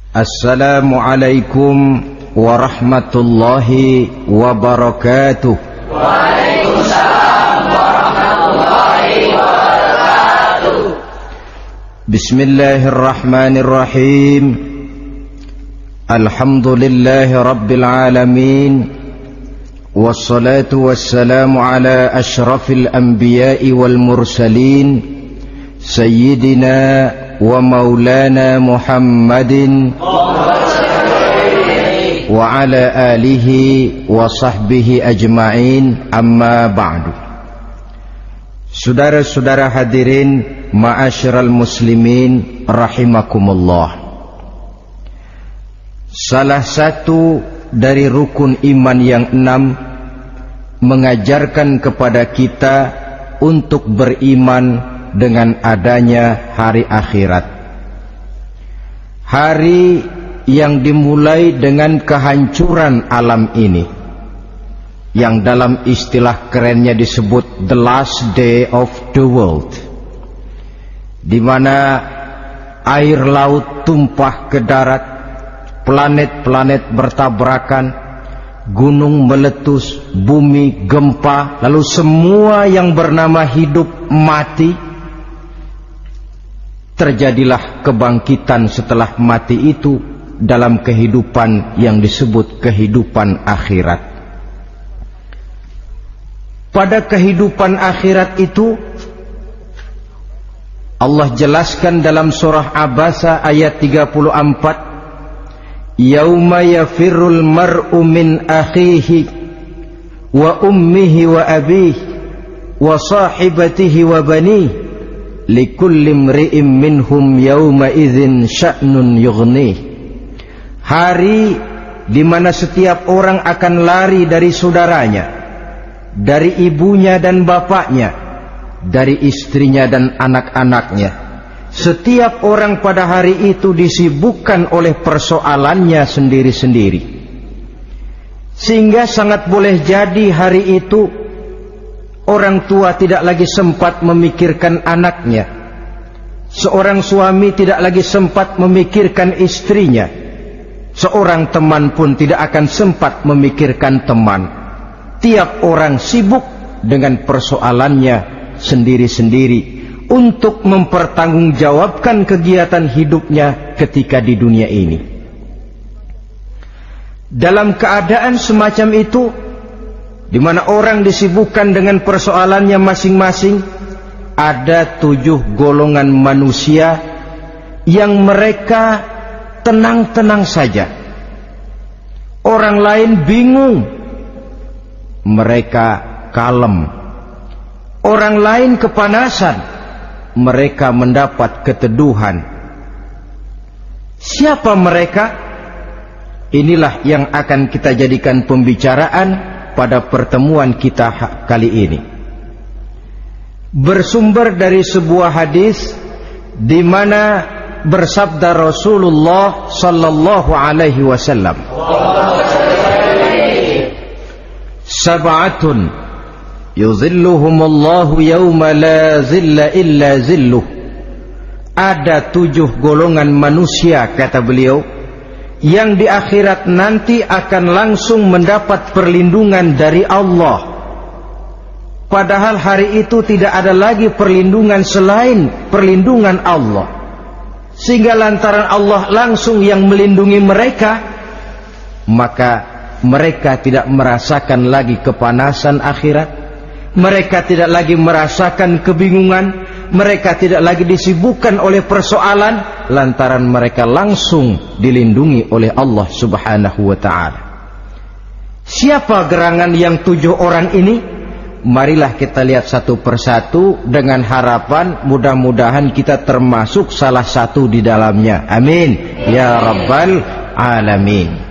Assalamualaikum warahmatullahi wabarakatuh. Waalaikumsalam warahmatullahi wabarakatuh. Bismillahirrahmanirrahim. Alhamdulillahi rabbil alamin. Wassalatu wassalamu ala ashrafil anbiya'i wal mursalin, Sayyidina wa maulana Muhammadin wa ala alihi wa sahbihi ajma'in, amma ba'du. Saudara-saudara hadirin, ma'asyiral muslimin rahimakumullah. Salah satu dari rukun iman yang 6 mengajarkan kepada kita untuk beriman dengan adanya hari akhirat, hari yang dimulai dengan kehancuran alam ini, yang dalam istilah kerennya disebut the last day of the world, di mana air laut tumpah ke darat, planet-planet bertabrakan, gunung meletus, bumi gempa, lalu semua yang bernama hidup mati. Terjadilah kebangkitan setelah mati itu dalam kehidupan yang disebut kehidupan akhirat. Pada kehidupan akhirat itu Allah jelaskan dalam surah Abasa ayat 34, Yauma yafirrul mar'u min akhihi wa ummihi wa abihi wa sahibatihi wa banihi likulli imri'in minhum yawma idzin sya'nun yughnih. Hari di mana setiap orang akan lari dari saudaranya, dari ibunya dan bapaknya, dari istrinya dan anak-anaknya. Setiap orang pada hari itu disibukkan oleh persoalannya sendiri-sendiri, sehingga sangat boleh jadi hari itu orang tua tidak lagi sempat memikirkan anaknya, seorang suami tidak lagi sempat memikirkan istrinya, seorang teman pun tidak akan sempat memikirkan teman. Tiap orang sibuk dengan persoalannya sendiri-sendiri untuk mempertanggungjawabkan kegiatan hidupnya ketika di dunia ini. Dalam keadaan semacam itu, di mana orang disibukkan dengan persoalannya masing-masing, ada 7 golongan manusia yang mereka tenang-tenang saja. Orang lain bingung, mereka kalem. Orang lain kepanasan, mereka mendapat keteduhan. Siapa mereka? Inilah yang akan kita jadikan pembicaraan pada pertemuan kita kali ini. Bersumber dari sebuah hadis di mana bersabda Rasulullah sallallahu alaihi wasallam, Sab'atun yuzilluhumullahu yawma la zilla illa zilluh. Ada 7 golongan manusia, kata beliau, yang di akhirat nanti akan langsung mendapat perlindungan dari Allah. Padahal hari itu tidak ada lagi perlindungan selain perlindungan Allah, sehingga lantaran Allah langsung yang melindungi mereka, maka mereka tidak merasakan lagi kepanasan akhirat, mereka tidak lagi merasakan kebingungan, mereka tidak lagi disibukkan oleh persoalan, lantaran mereka langsung dilindungi oleh Allah subhanahu wa ta'ala. Siapa gerangan yang 7 orang ini? Marilah kita lihat satu persatu dengan harapan mudah-mudahan kita termasuk salah satu di dalamnya. Amin ya rabbal alamin.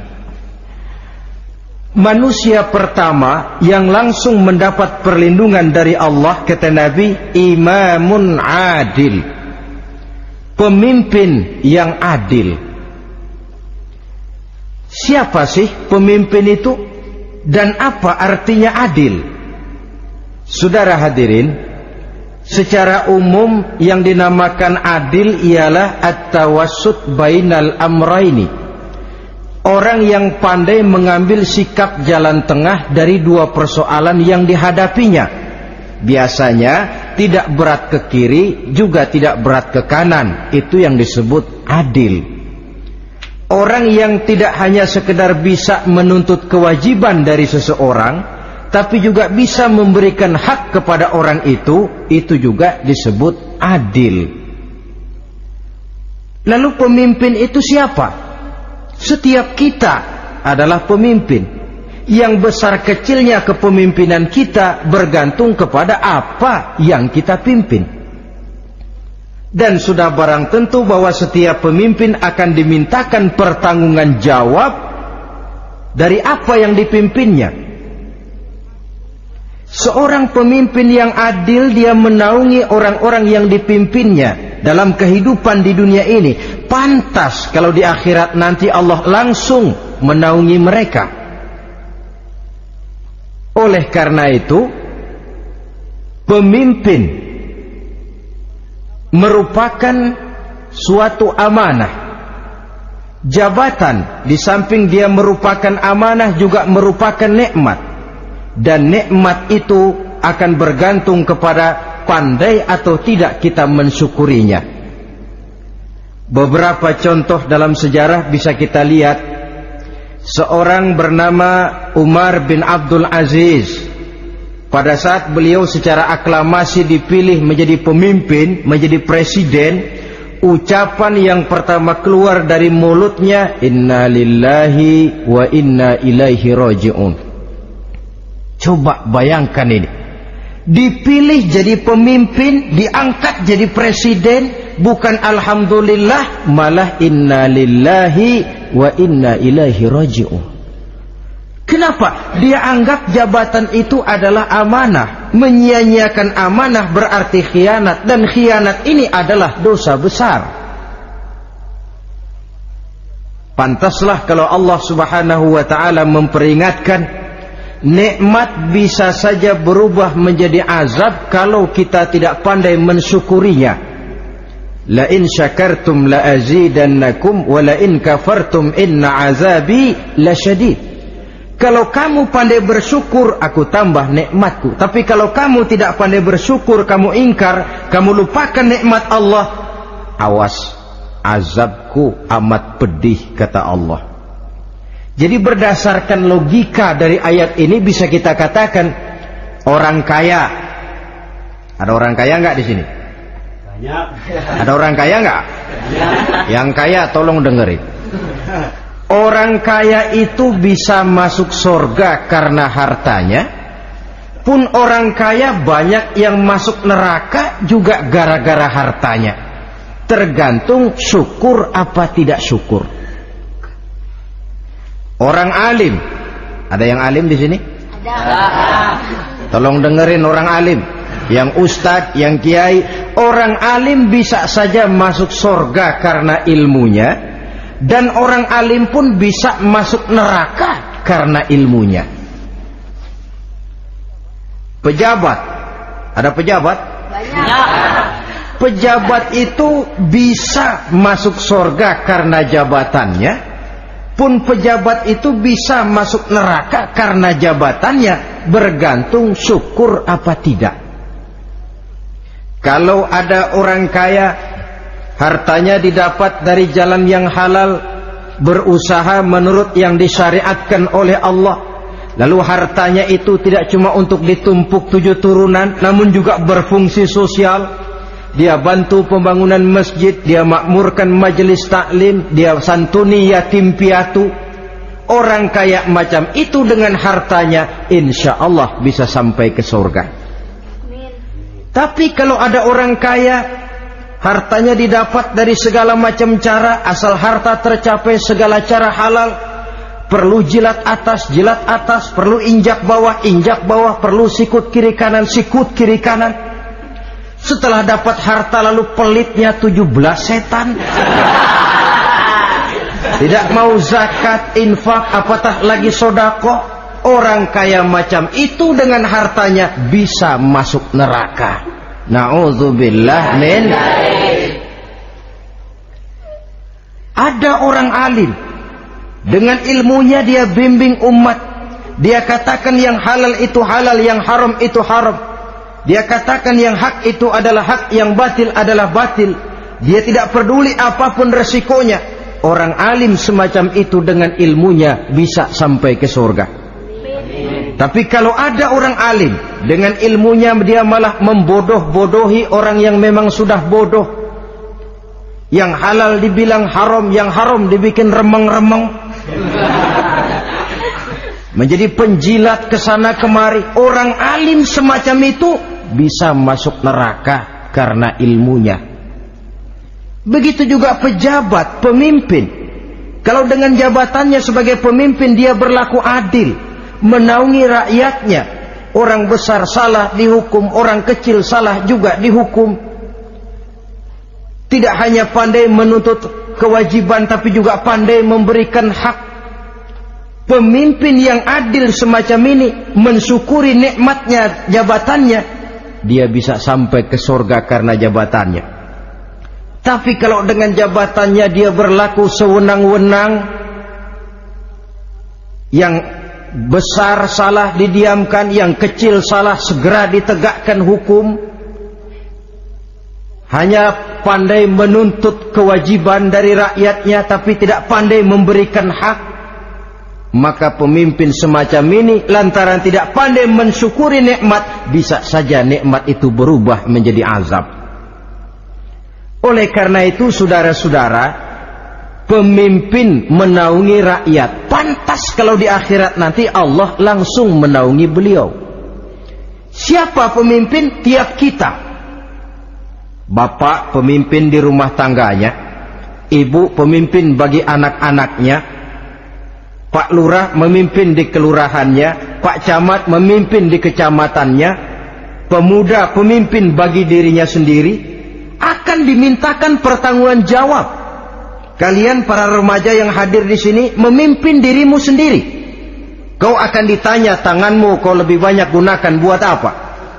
Manusia pertama yang langsung mendapat perlindungan dari Allah, kata Nabi, imamun adil, pemimpin yang adil. Siapa sih pemimpin itu dan apa artinya adil? Saudara hadirin, Secara umum yang dinamakan adil ialah at-tawassut bainal amraini. Orang yang pandai mengambil sikap jalan tengah dari dua persoalan yang dihadapinya. Biasanya tidak berat ke kiri, juga tidak berat ke kanan. Itu yang disebut adil. Orang yang tidak hanya sekedar bisa menuntut kewajiban dari seseorang, tapi juga bisa memberikan hak kepada orang itu juga disebut adil. Lalu pemimpin itu siapa? Setiap kita adalah pemimpin. Yang besar kecilnya kepemimpinan kita bergantung kepada apa yang kita pimpin. Dan sudah barang tentu bahwa setiap pemimpin akan dimintakan pertanggunggan jawab dari apa yang dipimpinnya. Seorang pemimpin yang adil, dia menaungi orang-orang yang dipimpinnya dalam kehidupan di dunia ini. Pantas kalau di akhirat nanti Allah langsung menaungi mereka. Oleh karena itu, pemimpin merupakan suatu amanah. Jabatan di samping dia merupakan amanah juga merupakan nikmat. Dan nikmat itu akan bergantung kepada pandai atau tidak kita mensyukurinya. Beberapa contoh dalam sejarah bisa kita lihat. Seorang bernama Umar bin Abdul Aziz, pada saat beliau secara aklamasi dipilih menjadi pemimpin, menjadi presiden, ucapan yang pertama keluar dari mulutnya, inna lillahi wa inna ilaihi raji'un. Coba bayangkan ini, dipilih jadi pemimpin, diangkat jadi presiden, bukan alhamdulillah, malah inna lillahi wa inna ilaihi raji'un. Kenapa? Dia anggap jabatan itu adalah amanah. Menyia-nyiakan amanah berarti khianat, dan khianat ini adalah dosa besar. Pantaslah kalau Allah Subhanahu wa ta'ala memperingatkan, nikmat bisa saja berubah menjadi azab kalau kita tidak pandai mensyukurinya. La in syakartum la azidannakum wa la in kafartum inna azabi lasyadid. Kalau kamu pandai bersyukur, aku tambah nikmatku. Tapi kalau kamu tidak pandai bersyukur, kamu ingkar, kamu lupakan nikmat Allah, awas, azabku amat pedih, kata Allah. Jadi berdasarkan logika dari ayat ini bisa kita katakan orang kaya. Ada orang kaya nggak di sini? Banyak. Ada orang kaya nggak? Yang kaya tolong dengerin. Orang kaya itu bisa masuk surga karena hartanya. Pun orang kaya banyak yang masuk neraka juga gara-gara hartanya. Tergantung syukur apa tidak syukur. Orang alim, ada yang alim di sini? Ada. Tolong dengerin orang alim, yang ustadz, yang kiai. Orang alim bisa saja masuk surga karena ilmunya, dan orang alim pun bisa masuk neraka karena ilmunya. Pejabat, ada pejabat? Banyak. Pejabat itu bisa masuk surga karena jabatannya. Pun pejabat itu bisa masuk neraka karena jabatannya, bergantung syukur apa tidak. Kalau ada orang kaya, hartanya didapat dari jalan yang halal, berusaha menurut yang disyariatkan oleh Allah, lalu hartanya itu tidak cuma untuk ditumpuk 7 turunan, namun juga berfungsi sosial. Dia bantu pembangunan masjid, dia makmurkan majelis taklim, dia santuni yatim piatu. Orang kaya macam itu dengan hartanya, insya Allah bisa sampai ke surga. Tapi kalau ada orang kaya, hartanya didapat dari segala macam cara, asal harta tercapai segala cara halal. Perlu jilat atas, perlu injak bawah, perlu sikut kiri kanan, sikut kiri kanan. Setelah dapat harta lalu pelitnya 17 setan. Tidak mau zakat, infak, apatah lagi sedekah. Orang kaya macam itu dengan hartanya bisa masuk neraka. Na'udzubillah min. Ada orang alim, dengan ilmunya dia bimbing umat. Dia katakan yang halal itu halal, yang haram itu haram. Dia katakan yang hak itu adalah hak, yang batil adalah batil. Dia tidak peduli apapun resikonya. Orang alim semacam itu dengan ilmunya bisa sampai ke surga. Tapi kalau ada orang alim, dengan ilmunya dia malah membodoh-bodohi orang yang memang sudah bodoh. Yang halal dibilang haram, yang haram dibikin remeng-remeng. Menjadi penjilat kesana kemari. Orang alim semacam itu bisa masuk neraka karena ilmunya. Begitu juga pejabat, pemimpin. Kalau dengan jabatannya sebagai pemimpin dia berlaku adil, menaungi rakyatnya. Orang besar salah dihukum, orang kecil salah juga dihukum. Tidak hanya pandai menuntut kewajiban, tapi juga pandai memberikan hak. Pemimpin yang adil semacam ini mensyukuri nikmatnya jabatannya, dia bisa sampai ke surga karena jabatannya. Tapi kalau dengan jabatannya dia berlaku sewenang-wenang, yang besar salah didiamkan, yang kecil salah segera ditegakkan hukum, hanya pandai menuntut kewajiban dari rakyatnya tapi tidak pandai memberikan hak, maka pemimpin semacam ini lantaran tidak pandai mensyukuri nikmat, bisa saja nikmat itu berubah menjadi azab. Oleh karena itu saudara-saudara, pemimpin menaungi rakyat, pantas kalau di akhirat nanti Allah langsung menaungi beliau. Siapa pemimpin? Tiap kita. Bapak pemimpin di rumah tangganya, ibu pemimpin bagi anak-anaknya, Pak Lurah memimpin di kelurahannya, Pak Camat memimpin di kecamatannya, pemuda pemimpin bagi dirinya sendiri, akan dimintakan pertanggungan jawab. Kalian para remaja yang hadir di sini memimpin dirimu sendiri. Kau akan ditanya, tanganmu kau lebih banyak gunakan buat apa?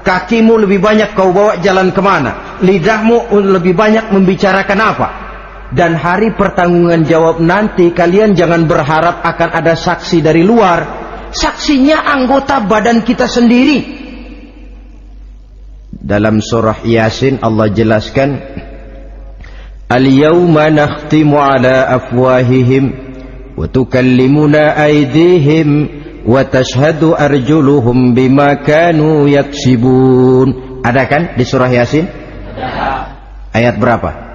Kakimu lebih banyak kau bawa jalan kemana? Lidahmu lebih banyak membicarakan apa? Dan hari pertanggungan jawab nanti kalian jangan berharap akan ada saksi dari luar. Saksinya anggota badan kita sendiri. Dalam surah Yasin Allah jelaskan, Al-yawma nakhtimu ala afwahihim wa tukallimuna aydihim wa tashhadu arjuluhum bima kanu yaksibun. Ada kan di surah Yasin? Ayat berapa?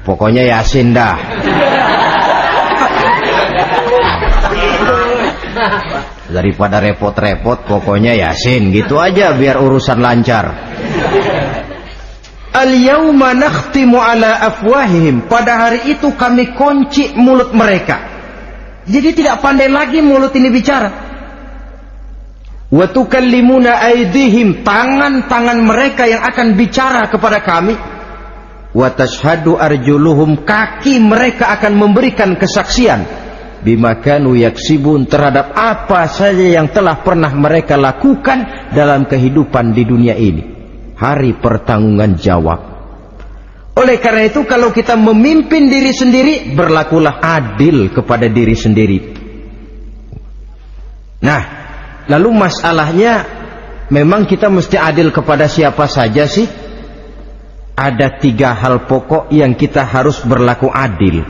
Pokoknya Yasin dah. Daripada repot-repot, pokoknya Yasin gitu aja biar urusan lancar. Al-yawma nakhtimu ala afwahihim. Pada hari itu kami kunci mulut mereka. Jadi tidak pandai lagi mulut ini bicara. Wa tukallimuna aydihim, tangan-tangan mereka yang akan bicara kepada kami. Wa tashhadu arjuluhum, kaki mereka akan memberikan kesaksian bima kanu yaksibun, terhadap apa saja yang telah pernah mereka lakukan dalam kehidupan di dunia ini. Hari pertanggungan jawab. Oleh karena itu kalau kita memimpin diri sendiri, berlakulah adil kepada diri sendiri. Nah, lalu masalahnya, memang kita mesti adil kepada siapa saja sih? Ada 3 hal pokok yang kita harus berlaku adil.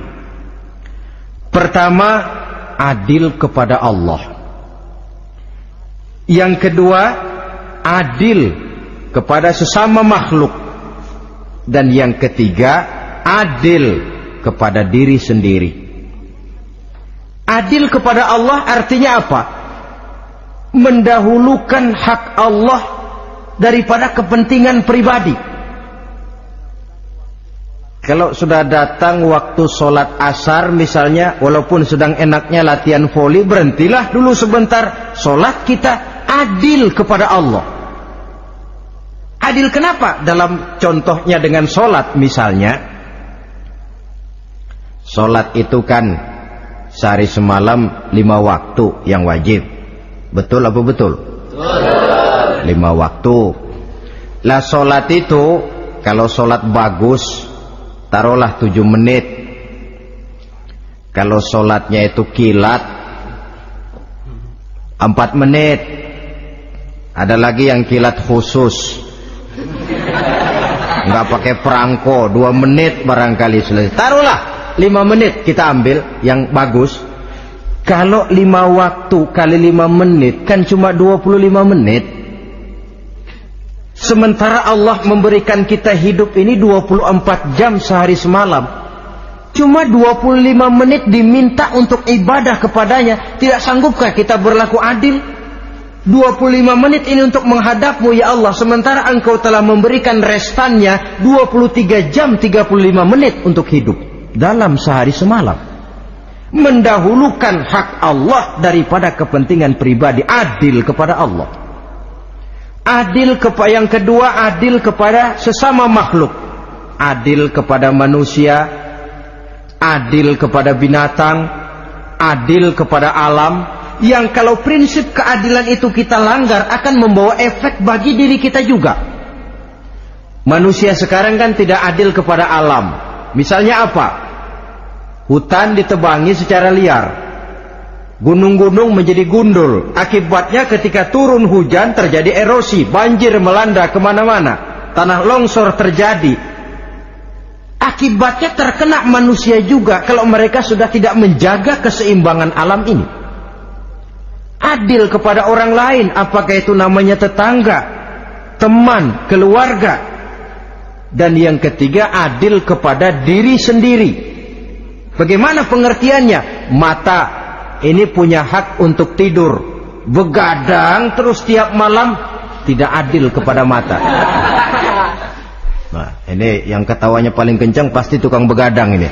Pertama, adil kepada Allah. Yang kedua, adil kepada sesama makhluk. Dan yang ketiga, adil kepada diri sendiri. Adil kepada Allah artinya apa? Mendahulukan hak Allah daripada kepentingan pribadi. Kalau sudah datang waktu sholat asar misalnya, walaupun sedang enaknya latihan voli, berhentilah dulu sebentar. Sholat kita adil kepada Allah. Adil kenapa? Dalam contohnya dengan sholat misalnya, sholat itu kan sehari semalam 5 waktu yang wajib. Betul apa betul? Betul. 5 waktu. Lah sholat itu, kalau sholat bagus, taruhlah 7 menit. Kalau sholatnya itu kilat, 4 menit. Ada lagi yang kilat khusus, nggak pakai perangko, 2 menit barangkali selesai. Taruhlah 5 menit kita ambil yang bagus. Kalau 5 waktu kali 5 menit kan cuma 25 menit. Sementara Allah memberikan kita hidup ini 24 jam sehari semalam. Cuma 25 menit diminta untuk ibadah kepadanya. Tidak sanggupkah kita berlaku adil? 25 menit ini untuk menghadapmu ya Allah, sementara engkau telah memberikan restannya 23 jam 35 menit untuk hidup dalam sehari semalam. Mendahulukan hak Allah daripada kepentingan pribadi. Adil kepada Allah. Adil kepada yang kedua, adil kepada sesama makhluk. Adil kepada manusia, adil kepada binatang, adil kepada alam. Yang kalau prinsip keadilan itu kita langgar akan membawa efek bagi diri kita juga. Manusia sekarang kan tidak adil kepada alam. Misalnya apa? Hutan ditebangi secara liar, gunung-gunung menjadi gundul. Akibatnya ketika turun hujan terjadi erosi, banjir melanda kemana-mana, tanah longsor terjadi. Akibatnya terkena manusia juga kalau mereka sudah tidak menjaga keseimbangan alam ini. Adil kepada orang lain, apakah itu namanya tetangga, teman, keluarga. Dan yang ketiga, adil kepada diri sendiri. Bagaimana pengertiannya? Mata ini punya hak untuk tidur, begadang terus tiap malam, tidak adil kepada mata. Nah, ini yang ketawanya paling kencang pasti tukang begadang ini.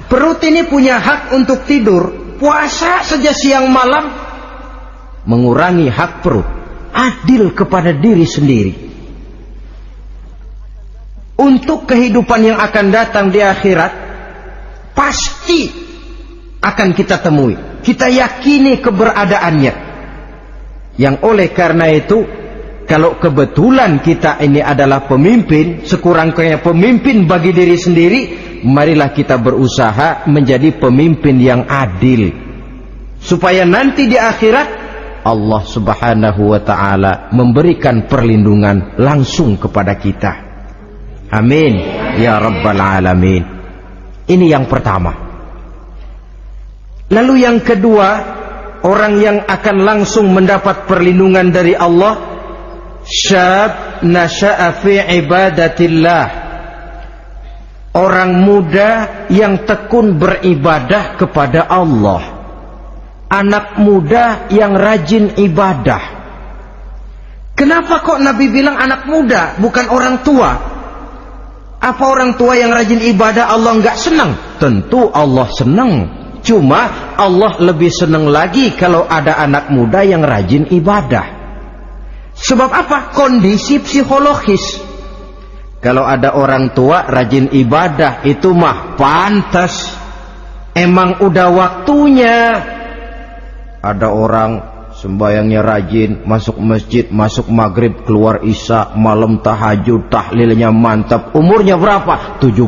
Perut ini punya hak untuk tidur, puasa saja siang malam, mengurangi hak perut. Adil kepada diri sendiri. Untuk kehidupan yang akan datang di akhirat, pasti akan kita temui. Kita yakini keberadaannya. Yang oleh karena itu, kalau kebetulan kita ini adalah pemimpin, sekurang-kurangnya pemimpin bagi diri sendiri, marilah kita berusaha menjadi pemimpin yang adil. Supaya nanti di akhirat, Allah subhanahu wa ta'ala memberikan perlindungan langsung kepada kita. Amin ya rabbal alamin. Ini yang pertama. Lalu yang kedua, orang yang akan langsung mendapat perlindungan dari Allah, syab nasha'a fi ibadatillah. Orang muda yang tekun beribadah kepada Allah. Anak muda yang rajin ibadah. Kenapa kok Nabi bilang anak muda, bukan orang tua? Apa orang tua yang rajin ibadah Allah enggak senang? Tentu Allah senang. Cuma Allah lebih senang lagi kalau ada anak muda yang rajin ibadah. Sebab apa? Kondisi psikologis. Kalau ada orang tua rajin ibadah, itu mah pantas. Emang udah waktunya. Ada orang sembayangnya rajin, masuk masjid, masuk maghrib, keluar isya, malam tahajud, tahlilnya mantap. Umurnya berapa? 70.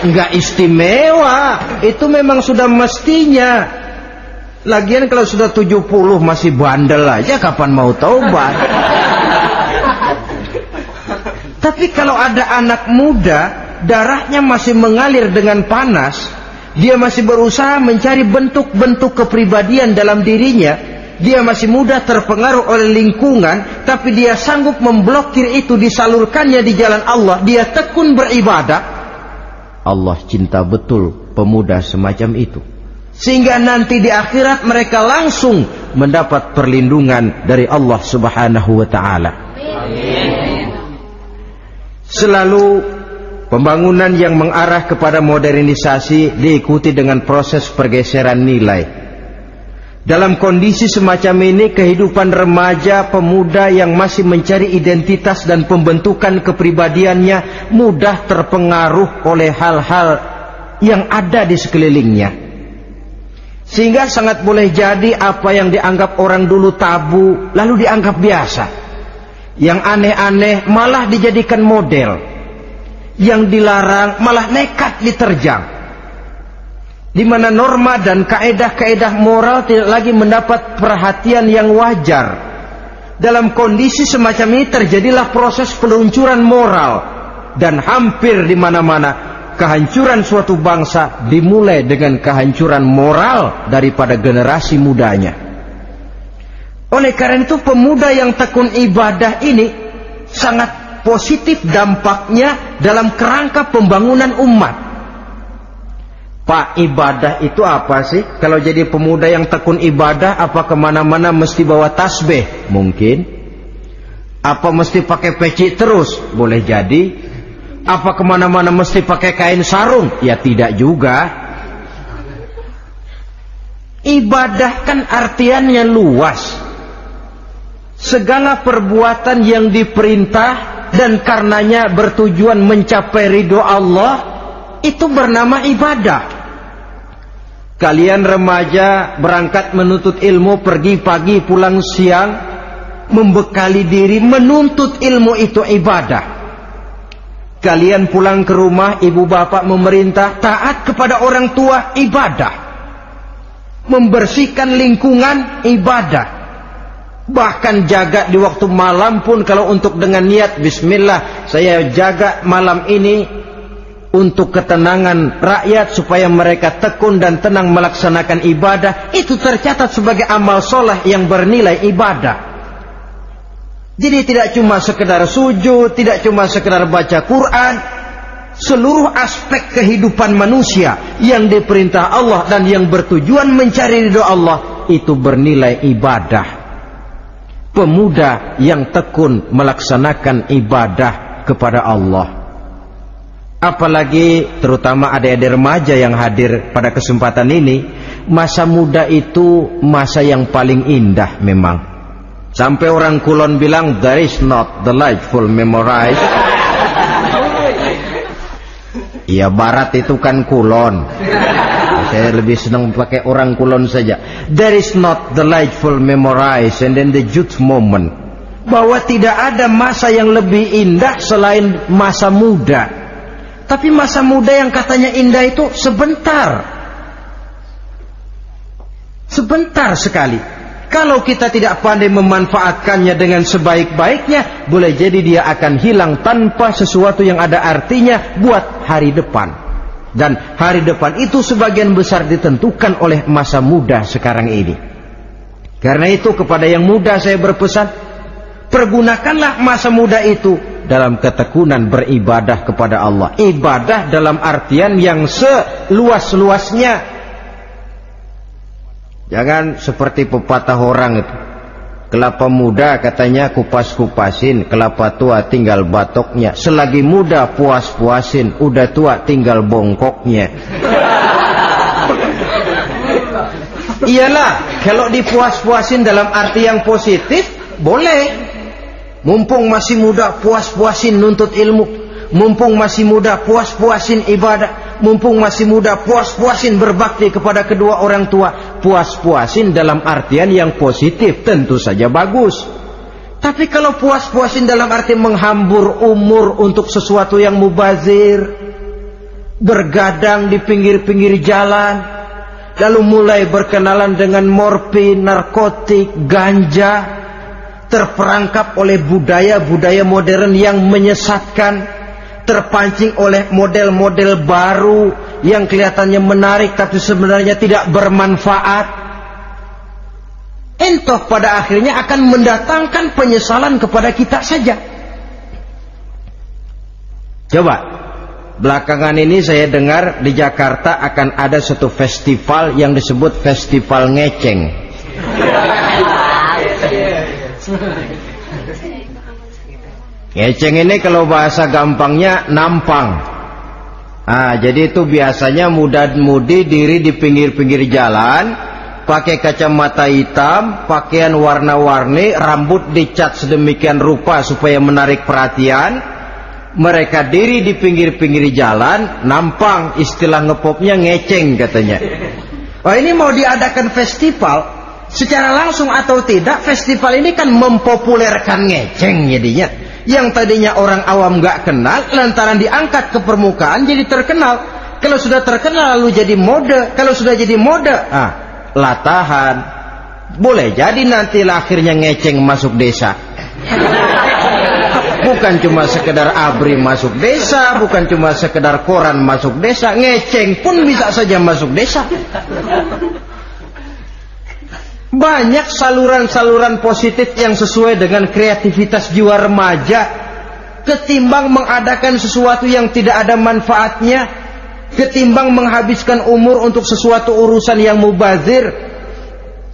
Enggak istimewa. Itu memang sudah mestinya. Lagian kalau sudah 70 masih bandel aja, kapan mau taubat? Tapi kalau ada anak muda, darahnya masih mengalir dengan panas, dia masih berusaha mencari bentuk-bentuk kepribadian dalam dirinya, dia masih mudah terpengaruh oleh lingkungan, tapi dia sanggup memblokir itu, disalurkannya di jalan Allah, dia tekun beribadah. Allah cinta betul pemuda semacam itu. Sehingga nanti di akhirat mereka langsung mendapat perlindungan dari Allah subhanahu wa ta'ala. Selalu pembangunan yang mengarah kepada modernisasi diikuti dengan proses pergeseran nilai. Dalam kondisi semacam ini, kehidupan remaja pemuda yang masih mencari identitas dan pembentukan kepribadiannya mudah terpengaruh oleh hal-hal yang ada di sekelilingnya. Sehingga sangat boleh jadi apa yang dianggap orang dulu tabu lalu dianggap biasa. Yang aneh-aneh malah dijadikan model. Yang dilarang malah nekat diterjang. Di mana norma dan kaedah-kaedah moral tidak lagi mendapat perhatian yang wajar. Dalam kondisi semacam ini terjadilah proses peluncuran moral, dan hampir di mana-mana kehancuran suatu bangsa dimulai dengan kehancuran moral daripada generasi mudanya. Oleh karena itu pemuda yang tekun ibadah ini sangat positif dampaknya dalam kerangka pembangunan umat. Pak, ibadah itu apa sih? Kalau jadi pemuda yang tekun ibadah, apa kemana-mana mesti bawa tasbih? Mungkin. Apa mesti pakai peci terus? Boleh jadi. Apa kemana-mana mesti pakai kain sarung? Ya tidak juga. Ibadah kan artiannya luas. Segala perbuatan yang diperintah dan karenanya bertujuan mencapai ridho Allah, itu bernama ibadah. Kalian remaja berangkat menuntut ilmu, pergi pagi pulang siang, membekali diri menuntut ilmu, itu ibadah. Kalian pulang ke rumah, ibu bapak memerintah taat kepada orang tua, ibadah. Membersihkan lingkungan, ibadah. Bahkan jaga di waktu malam pun kalau untuk dengan niat bismillah, saya jaga malam ini untuk ketenangan rakyat supaya mereka tekun dan tenang melaksanakan ibadah, itu tercatat sebagai amal soleh yang bernilai ibadah. Jadi tidak cuma sekedar sujud, tidak cuma sekedar baca Quran, seluruh aspek kehidupan manusia yang diperintah Allah dan yang bertujuan mencari ridho Allah itu bernilai ibadah. Pemuda yang tekun melaksanakan ibadah kepada Allah, apalagi terutama adik-adik remaja yang hadir pada kesempatan ini, masa muda itu masa yang paling indah memang. Sampai orang Kulon bilang there is not delightful memorize. Ya Barat itu kan Kulon. Saya lebih senang pakai orang Kulon saja. There is not delightful memorize and then the youth moment. Bahwa tidak ada masa yang lebih indah selain masa muda. Tapi masa muda yang katanya indah itu sebentar. Sebentar sekali. Kalau kita tidak pandai memanfaatkannya dengan sebaik-baiknya, boleh jadi dia akan hilang tanpa sesuatu yang ada artinya buat hari depan. Dan hari depan itu sebagian besar ditentukan oleh masa muda sekarang ini. Karena itu kepada yang muda saya berpesan, pergunakanlah masa muda itu dalam ketekunan beribadah kepada Allah. Ibadah dalam artian yang seluas-luasnya. Jangan seperti pepatah orang itu, kelapa muda katanya kupas-kupasin, kelapa tua tinggal batoknya. Selagi muda puas-puasin, udah tua tinggal bongkoknya. Iyalah, kalau dipuas-puasin dalam arti yang positif, boleh. Mumpung masih muda, puas-puasin nuntut ilmu. Mumpung masih muda, puas-puasin ibadah. Mumpung masih muda, puas-puasin berbakti kepada kedua orang tua. Puas-puasin dalam artian yang positif tentu saja bagus. Tapi kalau puas-puasin dalam arti menghambur umur untuk sesuatu yang mubazir, bergadang di pinggir-pinggir jalan, lalu mulai berkenalan dengan morfin, narkotik, ganja, terperangkap oleh budaya-budaya modern yang menyesatkan, terpancing oleh model-model baru yang kelihatannya menarik tapi sebenarnya tidak bermanfaat, entah pada akhirnya akan mendatangkan penyesalan kepada kita saja. Coba, belakangan ini saya dengar di Jakarta akan ada satu festival yang disebut Festival Ngeceng. Ngeceng ini kalau bahasa gampangnya nampang. Jadi itu biasanya muda-mudi diri di pinggir-pinggir jalan, pakai kacamata hitam, pakaian warna-warni, rambut dicat sedemikian rupa supaya menarik perhatian. Mereka diri di pinggir-pinggir jalan, nampang, istilah ngepopnya ngeceng katanya. Oh, ini mau diadakan festival, secara langsung atau tidak, festival ini kan mempopulerkan ngeceng jadinya. Yang tadinya orang awam nggak kenal, lantaran diangkat ke permukaan jadi terkenal. Kalau sudah terkenal lalu jadi mode. Kalau sudah jadi mode, latahan. Boleh jadi nanti akhirnya ngeceng masuk desa. Bukan cuma sekedar ABRI masuk desa, bukan cuma sekedar koran masuk desa, ngeceng pun bisa saja masuk desa. Banyak saluran-saluran positif yang sesuai dengan kreativitas jiwa remaja, ketimbang mengadakan sesuatu yang tidak ada manfaatnya, ketimbang menghabiskan umur untuk sesuatu urusan yang mubazir.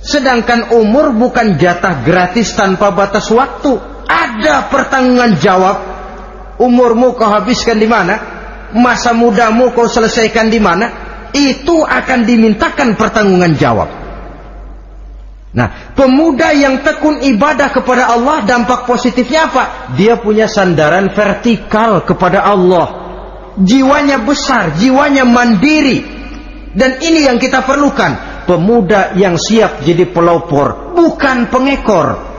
Sedangkan umur bukan jatah gratis tanpa batas waktu. Ada pertanggungan jawab. Umurmu kau habiskan di mana? Masa mudamu kau selesaikan di mana? Itu akan dimintakan pertanggungan jawab. Nah, pemuda yang tekun ibadah kepada Allah, dampak positifnya apa? Dia punya sandaran vertikal kepada Allah. Jiwanya besar, jiwanya mandiri. Dan ini yang kita perlukan. Pemuda yang siap jadi pelopor, bukan pengekor.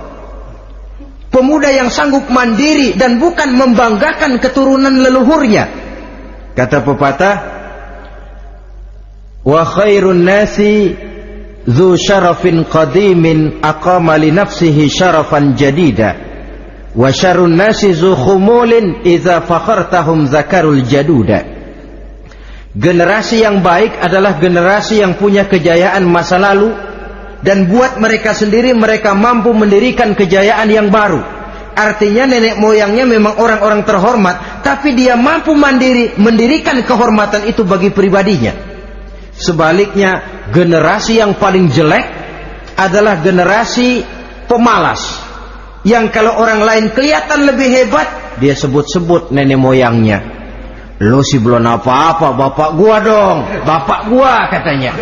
Pemuda yang sanggup mandiri dan bukan membanggakan keturunan leluhurnya. Kata pepatah, wa khairun nasi dzu syarafin qadimin aqama li nafsihi syarafan jadida wa syarrun nasi dzu khumulin idza fakhartahum zakarul jaduda. Generasi yang baik adalah generasi yang punya kejayaan masa lalu, dan buat mereka sendiri mereka mampu mendirikan kejayaan yang baru. Artinya nenek moyangnya memang orang-orang terhormat, tapi dia mampu mandiri mendirikan kehormatan itu bagi pribadinya. Sebaliknya, generasi yang paling jelek adalah generasi pemalas, yang kalau orang lain kelihatan lebih hebat, dia sebut-sebut nenek moyangnya. Lu sih belum apa-apa, bapak gua dong, bapak gua katanya.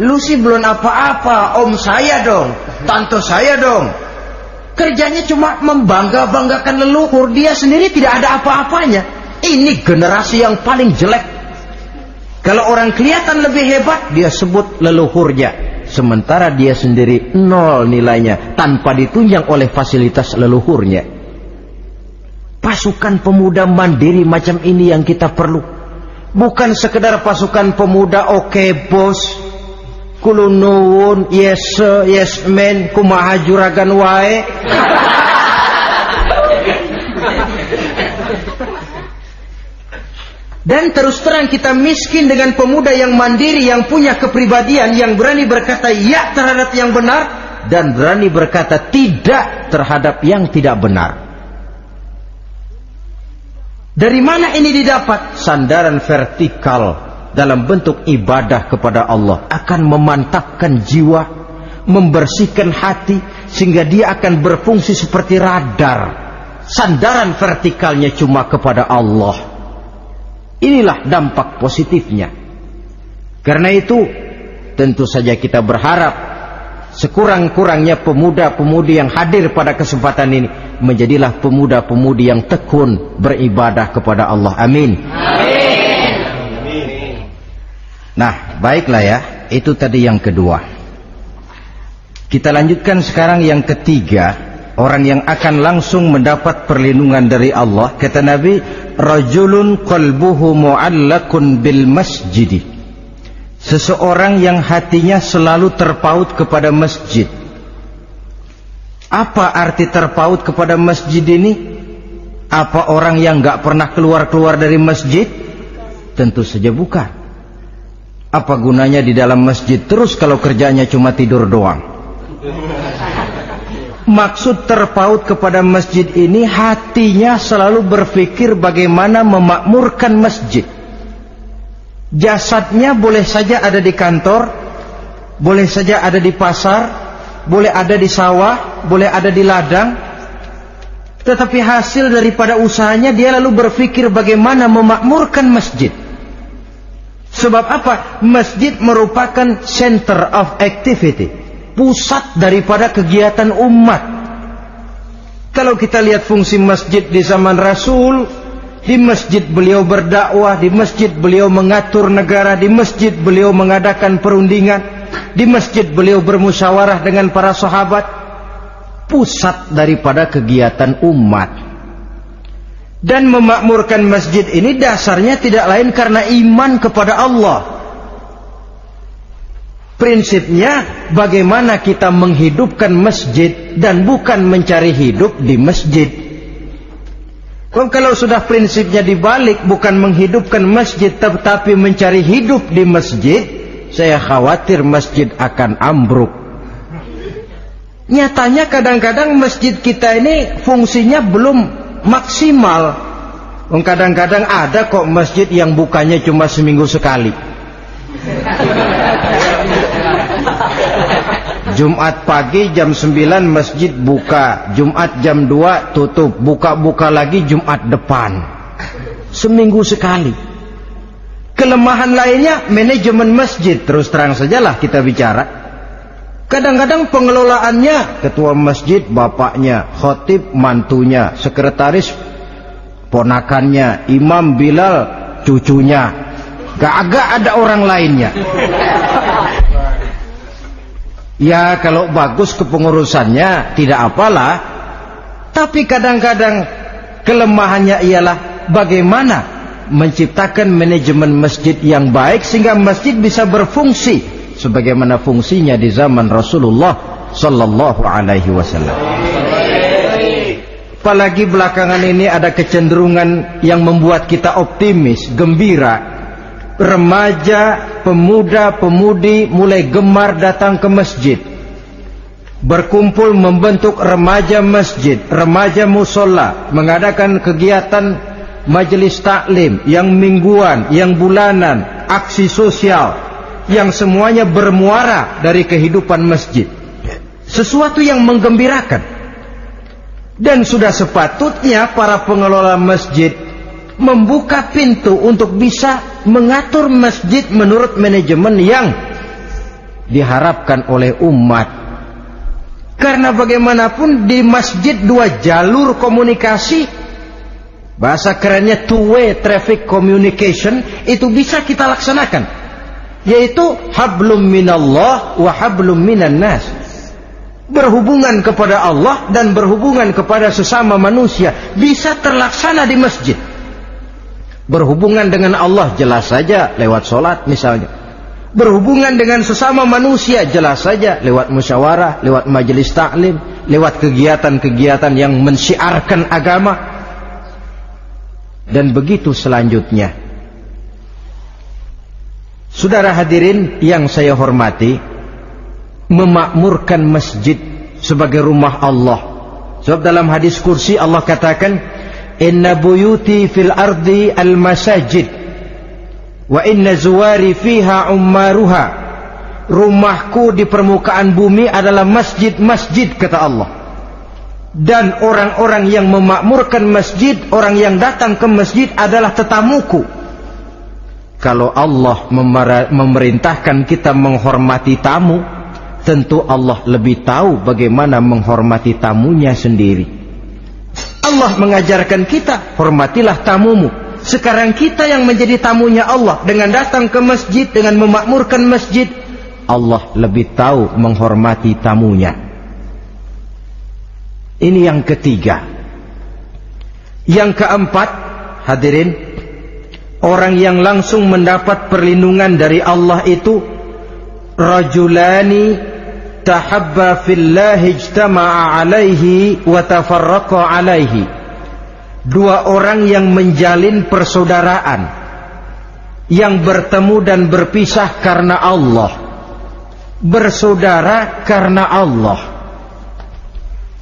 Lu sih belum apa-apa, om saya dong, tante saya dong. Kerjanya cuma membangga-banggakan leluhur, dia sendiri tidak ada apa-apanya. Ini generasi yang paling jelek. Kalau orang kelihatan lebih hebat, dia sebut leluhurnya, sementara dia sendiri nol nilainya, tanpa ditunjang oleh fasilitas leluhurnya. Pasukan pemuda mandiri macam ini yang kita perlu. Bukan sekedar pasukan pemuda oke bos, kulunuwun, yes yes man, kumaha juragan wae. Dan terus terang kita miskin dengan pemuda yang mandiri, yang punya kepribadian, yang berani berkata ya terhadap yang benar dan berani berkata tidak terhadap yang tidak benar. Dari mana ini didapat? Sandaran vertikal dalam bentuk ibadah kepada Allah akan memantapkan jiwa, membersihkan hati, sehingga dia akan berfungsi seperti radar. Sandaran vertikalnya cuma kepada Allah. Inilah dampak positifnya. Karena itu, tentu saja kita berharap sekurang-kurangnya pemuda-pemudi yang hadir pada kesempatan ini menjadilah pemuda-pemudi yang tekun beribadah kepada Allah. Amin. Amin. Nah, baiklah ya, itu tadi yang kedua. Kita lanjutkan sekarang yang ketiga, orang yang akan langsung mendapat perlindungan dari Allah. Kata Nabi, rajulun qalbuhu mu'allakun bil masjidi. Seseorang yang hatinya selalu terpaut kepada masjid. Apa arti terpaut kepada masjid ini? Apa orang yang gak pernah keluar-keluar dari masjid? Tentu saja bukan. Apa gunanya di dalam masjid terus kalau kerjanya cuma tidur doang? Maksud terpaut kepada masjid ini, hatinya selalu berpikir bagaimana memakmurkan masjid. Jasadnya boleh saja ada di kantor, boleh saja ada di pasar, boleh ada di sawah, boleh ada di ladang, tetapi hasil daripada usahanya dia lalu berpikir bagaimana memakmurkan masjid. Sebab apa? Masjid merupakan center of activity, pusat daripada kegiatan umat. Kalau kita lihat fungsi masjid di zaman Rasul, Di masjid beliau berdakwah, di masjid beliau mengatur negara, di masjid beliau mengadakan perundingan, di masjid beliau bermusyawarah dengan para sahabat. Pusat daripada kegiatan umat. Dan memakmurkan masjid ini dasarnya tidak lain karena iman kepada Allah. Prinsipnya bagaimana kita menghidupkan masjid dan bukan mencari hidup di masjid. Kalau sudah prinsipnya dibalik, bukan menghidupkan masjid tetapi mencari hidup di masjid, saya khawatir masjid akan ambruk. Nyatanya kadang-kadang masjid kita ini fungsinya belum maksimal. Kadang-kadang ada kok masjid yang bukanya cuma seminggu sekali. Jumat pagi jam 9 masjid buka, Jumat jam 2 tutup, buka-buka lagi Jumat depan. Seminggu sekali. Kelemahan lainnya manajemen masjid, terus terang sajalah kita bicara. Kadang-kadang pengelolaannya ketua masjid bapaknya, khotib mantunya, sekretaris ponakannya, imam Bilal cucunya. Gak ada orang lainnya. Ya kalau bagus kepengurusannya tidak apalah. Tapi kadang-kadang kelemahannya ialah bagaimana menciptakan manajemen masjid yang baik sehingga masjid bisa berfungsi sebagaimana fungsinya di zaman Rasulullah sallallahu alaihi wasallam. Apalagi belakangan ini ada kecenderungan yang membuat kita optimis, gembira. Remaja, pemuda, pemudi mulai gemar datang ke masjid, berkumpul membentuk remaja masjid, remaja musola, mengadakan kegiatan majelis taklim yang mingguan, yang bulanan, aksi sosial, yang semuanya bermuara dari kehidupan masjid. Sesuatu yang menggembirakan. Dan sudah sepatutnya para pengelola masjid membuka pintu untuk bisa mengatur masjid menurut manajemen yang diharapkan oleh umat. Karena bagaimanapun di masjid dua jalur komunikasi, bahasa kerennya two-way traffic communication, itu bisa kita laksanakan, yaitu hablum minallah wa hablum minan nas. Berhubungan kepada Allah dan berhubungan kepada sesama manusia bisa terlaksana di masjid. Berhubungan dengan Allah jelas saja lewat sholat misalnya. Berhubungan dengan sesama manusia jelas saja lewat musyawarah, lewat majelis taklim, lewat kegiatan-kegiatan yang mensyiarkan agama. Dan begitu selanjutnya. Saudara hadirin yang saya hormati, memakmurkan masjid sebagai rumah Allah. Sebab dalam hadis kursi Allah katakan, inna buyuti fil ardi al masajid wa inna zuwari fiha ummaruha. Rumahku di permukaan bumi adalah masjid-masjid, kata Allah. Dan orang-orang yang memakmurkan masjid, orang yang datang ke masjid adalah tetamuku. Kalau Allah memerintahkan kita menghormati tamu, tentu Allah lebih tahu bagaimana menghormati tamunya sendiri. Allah mengajarkan kita, hormatilah tamumu. Sekarang kita yang menjadi tamunya Allah dengan datang ke masjid, dengan memakmurkan masjid, Allah lebih tahu menghormati tamunya. Ini yang ketiga. Yang keempat, hadirin, orang yang langsung mendapat perlindungan dari Allah itu rajulani tahabba fillahi ijtama'a alaihi wa tafarraqa alaihi. Dua orang yang menjalin persaudaraan, yang bertemu dan berpisah karena Allah, bersaudara karena Allah,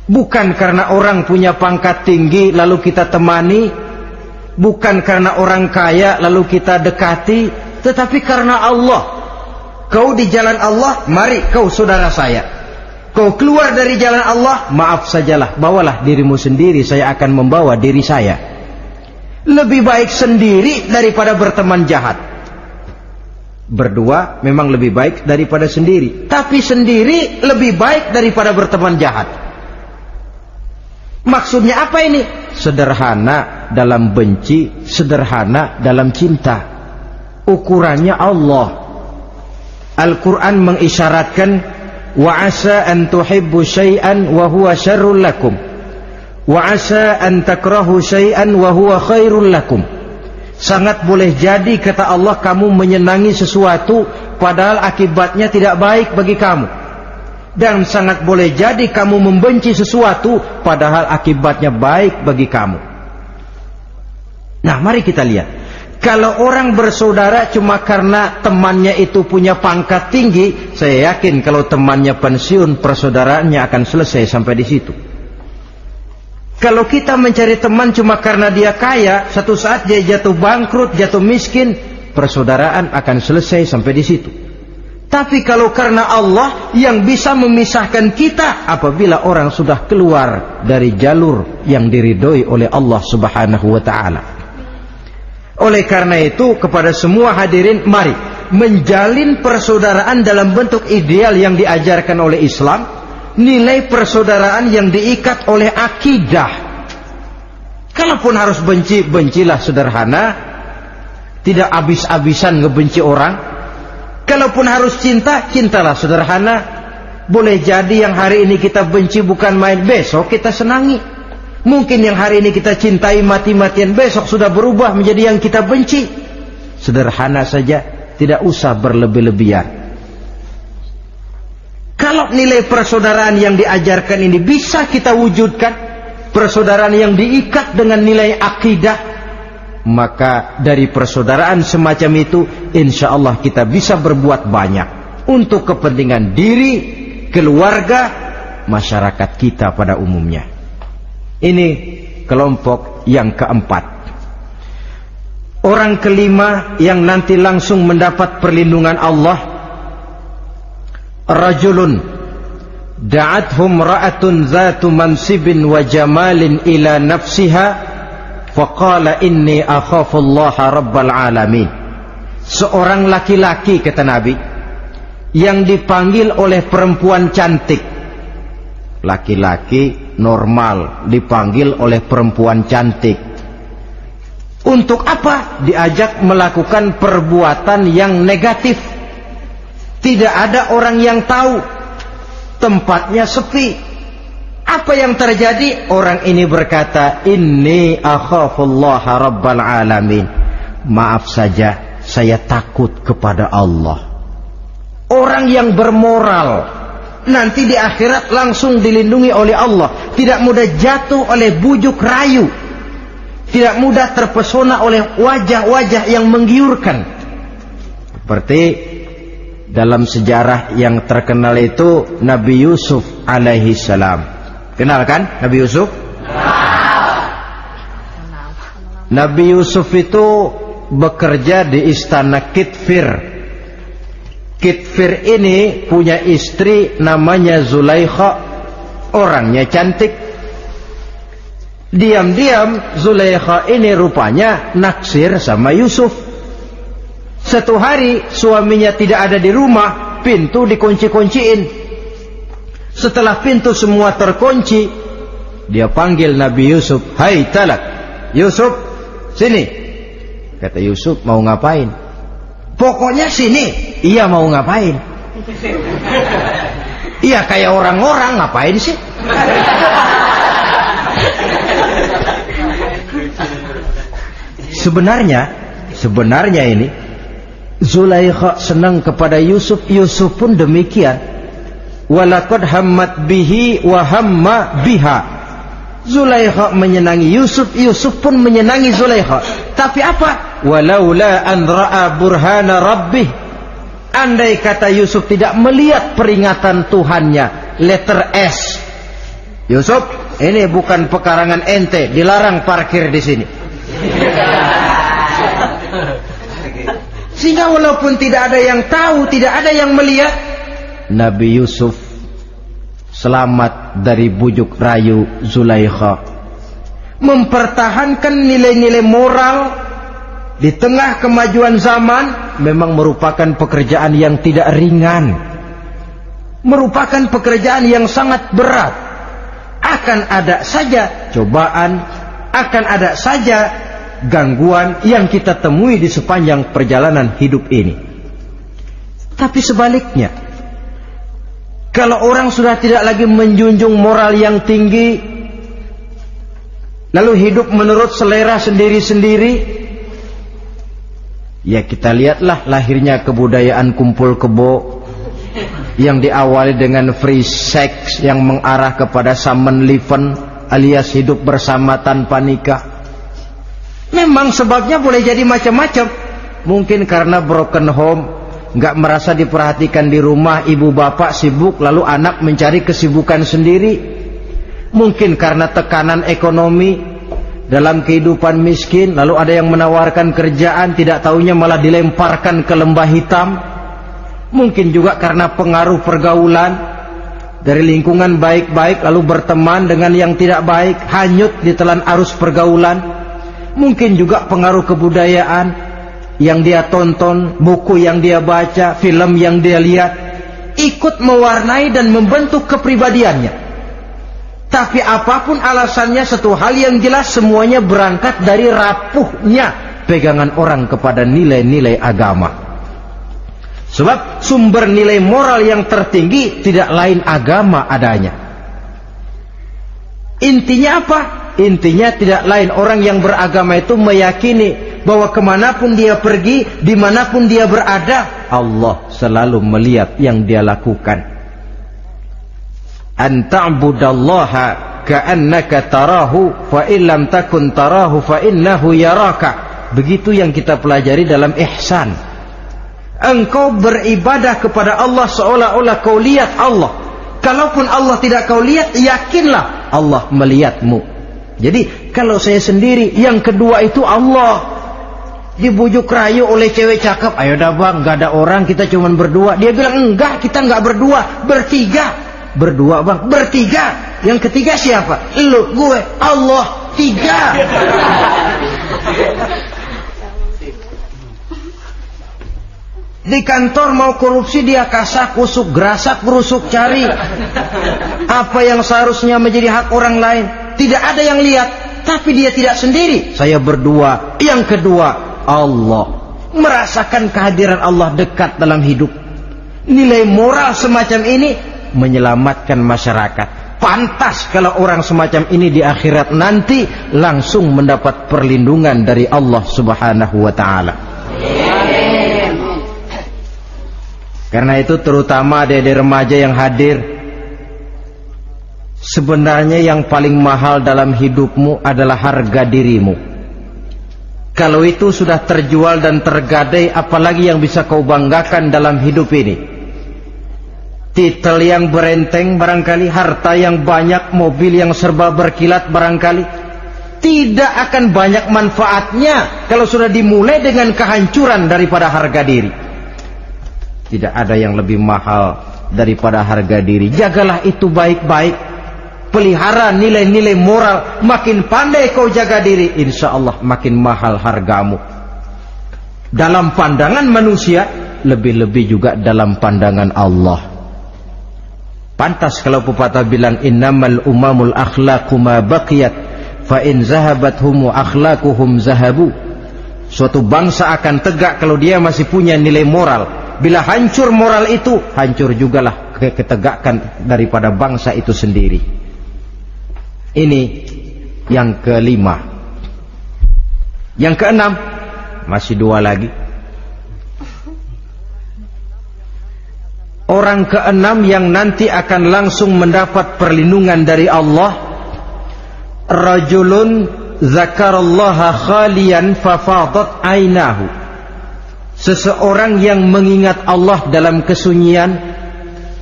bukan karena orang punya pangkat tinggi lalu kita temani, bukan karena orang kaya lalu kita dekati, tetapi karena Allah. Kau di jalan Allah, mari kau saudara saya. Kau keluar dari jalan Allah, maaf sajalah, bawalah dirimu sendiri, saya akan membawa diri saya. Lebih baik sendiri daripada berteman jahat. Berdua memang lebih baik daripada sendiri, tapi sendiri lebih baik daripada berteman jahat. Maksudnya apa ini? Sederhana. dalam benci, sederhana dalam cinta. Ukurannya Allah. Al-Quran mengisyaratkan, wa asa an tuhibbu syai'an wa huwa syarrul lakum, wa asa an takrahu syai'an wa huwa khairul lakum. Sangat boleh jadi, kata Allah, kamu menyenangi sesuatu padahal akibatnya tidak baik bagi kamu. Dan sangat boleh jadi kamu membenci sesuatu padahal akibatnya baik bagi kamu. Nah, mari kita lihat. Kalau orang bersaudara cuma karena temannya itu punya pangkat tinggi, saya yakin kalau temannya pensiun, persaudaraannya akan selesai sampai di situ. Kalau kita mencari teman cuma karena dia kaya, satu saat dia jatuh bangkrut, jatuh miskin, persaudaraan akan selesai sampai di situ. Tapi kalau karena Allah yang bisa memisahkan kita apabila orang sudah keluar dari jalur yang diridhoi oleh Allah Subhanahu wa ta'ala. Oleh karena itu, kepada semua hadirin, mari menjalin persaudaraan dalam bentuk ideal yang diajarkan oleh Islam. Nilai persaudaraan yang diikat oleh akidah. Kalaupun harus benci, bencilah sederhana, tidak habis-habisan ngebenci orang. Kalaupun harus cinta, cintalah sederhana. Boleh jadi yang hari ini kita benci bukan main, besok kita senangi. Mungkin yang hari ini kita cintai mati-matian, besok sudah berubah menjadi yang kita benci. Sederhana saja, tidak usah berlebih-lebihan. Kalau nilai persaudaraan yang diajarkan ini bisa kita wujudkan, persaudaraan yang diikat dengan nilai akidah, maka dari persaudaraan semacam itu insya Allah kita bisa berbuat banyak untuk kepentingan diri, keluarga, masyarakat kita pada umumnya. Ini kelompok yang keempat. Orang kelima yang nanti langsung mendapat perlindungan Allah, rajulun da'athum ra'atun zatu mansibin wa jamalin ila nafsiha faqala inni akhafullaha rabbal alamin. Seorang laki-laki, kata Nabi, yang dipanggil oleh perempuan cantik. Laki-laki normal dipanggil oleh perempuan cantik. Untuk apa? Diajak melakukan perbuatan yang negatif. Tidak ada orang yang tahu. Tempatnya sepi. Apa yang terjadi? Orang ini berkata, inni akhafullaha rabbal alamin. Maaf saja, saya takut kepada Allah. Orang yang bermoral nanti di akhirat langsung dilindungi oleh Allah. Tidak mudah jatuh oleh bujuk rayu. Tidak mudah terpesona oleh wajah-wajah yang menggiurkan. Seperti dalam sejarah yang terkenal itu Nabi Yusuf alaihi salam. Kenal kan Nabi Yusuf? Nabi Yusuf itu bekerja di istana Kitfir. Kitfir ini punya istri namanya Zulaikha. Orangnya cantik. Diam-diam Zulaikha ini rupanya naksir sama Yusuf. Satu hari suaminya tidak ada di rumah, pintu dikunci-kunciin. Setelah pintu semua terkunci, dia panggil Nabi Yusuf, "Hai Talak, Yusuf, sini." Kata Yusuf, "Mau ngapain?" "Pokoknya sini." "Iya, mau ngapain?" "Iya, kayak orang-orang, ngapain sih?" Sebenarnya ini Zulaikha senang kepada Yusuf, Yusuf pun demikian. Walaqad hammat bihi wa hamma biha. Zulaikha menyenangi Yusuf, Yusuf pun menyenangi Zulaikha. Tapi apa? Walaula an ra'a burhana rabbih. Andai kata Yusuf tidak melihat peringatan Tuhannya, letter S. Yusuf, ini bukan pekarangan ente, dilarang parkir di sini. Sehingga walaupun tidak ada yang tahu, tidak ada yang melihat, Nabi Yusuf selamat dari bujuk rayu Zulaikha. Mempertahankan nilai-nilai moral di tengah kemajuan zaman memang merupakan pekerjaan yang tidak ringan. Merupakan pekerjaan yang sangat berat. Akan ada saja cobaan, akan ada saja gangguan yang kita temui di sepanjang perjalanan hidup ini. Tapi sebaliknya, kalau orang sudah tidak lagi menjunjung moral yang tinggi, lalu hidup menurut selera sendiri-sendiri, ya kita lihatlah lahirnya kebudayaan kumpul kebo yang diawali dengan free sex yang mengarah kepada summon living alias hidup bersama tanpa nikah. Memang sebabnya boleh jadi macam-macam. Mungkin karena broken home, nggak merasa diperhatikan di rumah, ibu bapak sibuk lalu anak mencari kesibukan sendiri. Mungkin karena tekanan ekonomi dalam kehidupan miskin, lalu ada yang menawarkan kerjaan, tidak taunya malah dilemparkan ke lembah hitam. Mungkin juga karena pengaruh pergaulan dari lingkungan baik-baik lalu berteman dengan yang tidak baik, hanyut ditelan arus pergaulan. Mungkin juga pengaruh kebudayaan yang dia tonton, buku yang dia baca, film yang dia lihat, ikut mewarnai dan membentuk kepribadiannya. Tapi apapun alasannya, satu hal yang jelas, semuanya berangkat dari rapuhnya pegangan orang kepada nilai-nilai agama. Sebab sumber nilai moral yang tertinggi tidak lain agama adanya. Intinya apa? Intinya tidak lain, orang yang beragama itu meyakini bahwa kemanapun dia pergi, dimanapun dia berada, Allah selalu melihat yang dia lakukan. An ta'budallaha ka'annaka tarahu fa illam takun tarahu fa innahu yaraka. Begitu yang kita pelajari dalam ihsan. Engkau beribadah kepada Allah seolah-olah kau lihat Allah. Kalaupun Allah tidak kau lihat, yakinlah Allah melihatmu. Jadi kalau saya sendiri, yang kedua itu Allah. Dibujuk rayu oleh cewek cakep, ayo dah bang, gak ada orang, kita cuma berdua. Dia bilang enggak, kita enggak berdua, bertiga. Berdua bang, bertiga. Yang ketiga siapa? Lu, gue, Allah, tiga. Di kantor mau korupsi, dia kasak kusuk, gerasak gerusuk cari apa yang seharusnya menjadi hak orang lain. Tidak ada yang lihat, tapi dia tidak sendiri. Saya berdua. Yang kedua, Allah. Merasakan kehadiran Allah dekat dalam hidup. Nilai moral semacam ini menyelamatkan masyarakat. Pantas kalau orang semacam ini di akhirat nanti langsung mendapat perlindungan dari Allah Subhanahu wa ta'ala. Karena itu terutama adik-adik remaja yang hadir, sebenarnya yang paling mahal dalam hidupmu adalah harga dirimu. Kalau itu sudah terjual dan tergadai, apalagi yang bisa kau banggakan dalam hidup ini? Titel yang berenteng barangkali, harta yang banyak, mobil yang serba berkilat barangkali. Tidak akan banyak manfaatnya kalau sudah dimulai dengan kehancuran daripada harga diri. Tidak ada yang lebih mahal daripada harga diri. Jagalah itu baik-baik. Pelihara nilai-nilai moral. Makin pandai kau jaga diri, insya Allah makin mahal hargamu. Dalam pandangan manusia, lebih-lebih juga dalam pandangan Allah. Pantas kalau pepatah bilang, innamal umamul akhlaqu ma baqiyat, fa in zahabathumu akhlaquhum zahabu. Suatu bangsa akan tegak kalau dia masih punya nilai moral. Bila hancur moral itu, hancur jugalah ketegakan daripada bangsa itu sendiri. Ini yang kelima. Yang keenam, masih dua lagi. Orang keenam yang nanti akan langsung mendapat perlindungan dari Allah, rajulun zakarallaha khalian fafadat ainahu. Seseorang yang mengingat Allah dalam kesunyian,